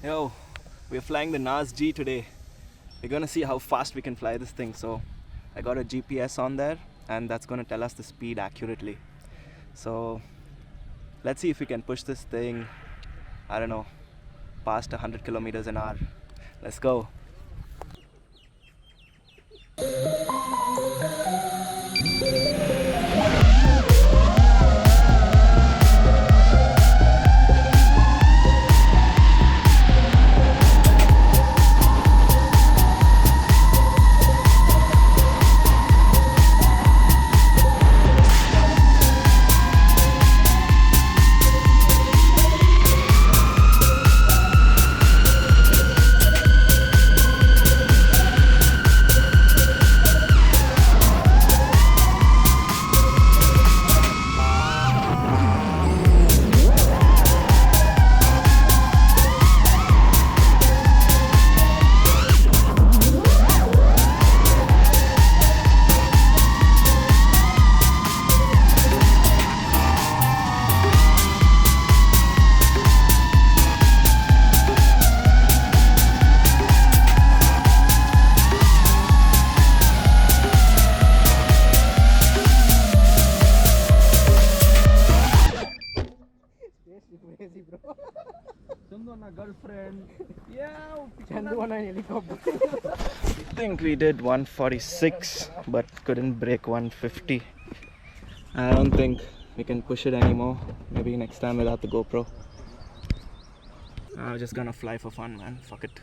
Yo, we're flying the NAS G today. We're gonna see how fast we can fly this thing. So I got a GPS on there and that's gonna tell us the speed accurately. So let's see if we can push this thing, I don't know, past 100 kilometers an hour. Let's go. Girlfriend. Yeah. I think we did 146 but couldn't break 150. I don't think we can push it anymore. Maybe next time without the GoPro. I'm just gonna fly for fun, man. Fuck it.